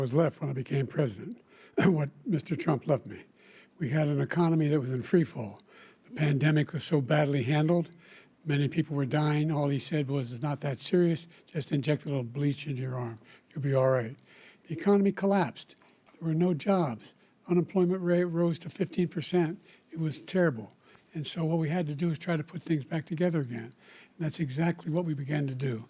was left when I became president, what Mr. Trump left me. We had an economy that was in free fall. The pandemic was so badly handled. Many people were dying. All he said was, it's not that serious. Just inject a little bleach into your arm. You'll be all right. The economy collapsed. There were no jobs. Unemployment rate rose to 15%. It was terrible. And so what we had to do is try to put things back together again. And that's exactly what we began to do.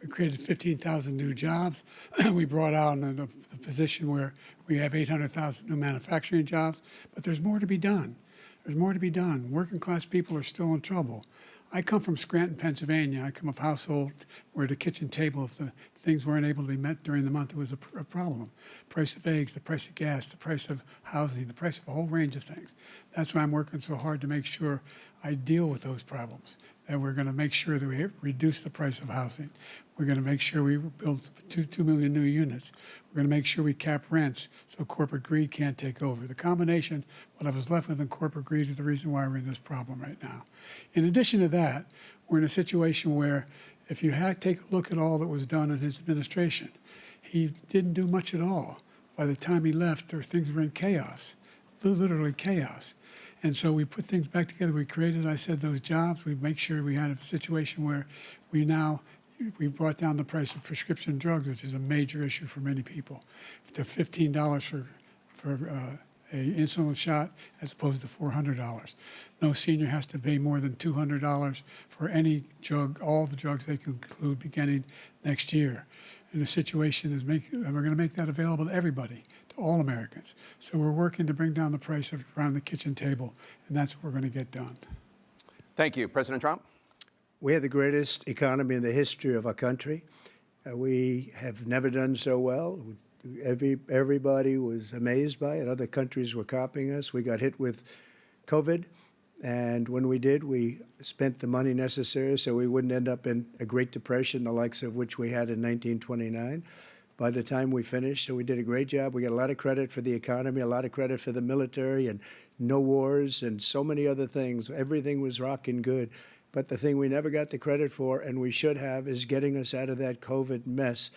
We created 15,000 new jobs. We brought out the position where we have 800,000 new manufacturing jobs. But there's more to be done. There's more to be done. Working class people are still in trouble. I come from Scranton, Pennsylvania. I come of a household where the kitchen table, if the things weren't able to be met during the month, it was a problem. Price of eggs, the price of gas, the price of housing, the price of a whole range of things. That's why I'm working so hard to make sure I deal with those problems. And we're going to make sure that we reduce the price of housing. We're going to make sure we build 2 million new units. We're going to make sure we cap rents so corporate greed can't take over. The combination, what I was left with in corporate greed, is the reason why we're in this problem right now. In addition to that, we're in a situation where if you take a look at all that was done in his administration, he didn't do much at all. By the time he left, things were in chaos, literally chaos. And so we put things back together. We created, I said, those jobs. We make sure we had a situation where we brought down the price of prescription drugs, which is a major issue for many people, to $15 for a insulin shot as opposed to $400. No senior has to pay more than $200 for any drug, all the drugs they can include beginning next year. And the situation is we're going to make that available to everybody, to all Americans. So we're working to bring down the price around the kitchen table, and that's what we're going to get done. Thank you. President Trump? We have the greatest economy in the history of our country. We have never done so well. Everybody was amazed by it. Other countries were copying us. We got hit with COVID, and when we did, we spent the money necessary so we wouldn't end up in a Great Depression, the likes of which we had in 1929. By the time we finished, so we did a great job. We got a lot of credit for the economy, a lot of credit for the military, and no wars, and so many other things. Everything was rocking good. But the thing we never got the credit for, and we should have, is getting us out of that COVID mess.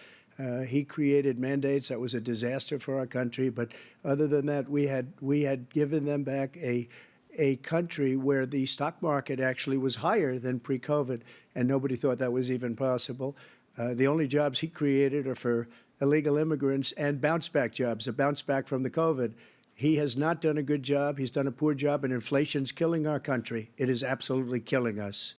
He created mandates that was a disaster for our country. But other than that, we had given them back a country where the stock market actually was higher than pre-COVID, and nobody thought that was even possible. The only jobs he created are for illegal immigrants and bounce-back jobs, a bounce back from the COVID. He has not done a good job. He's done a poor job, and inflation's killing our country. It is absolutely killing us.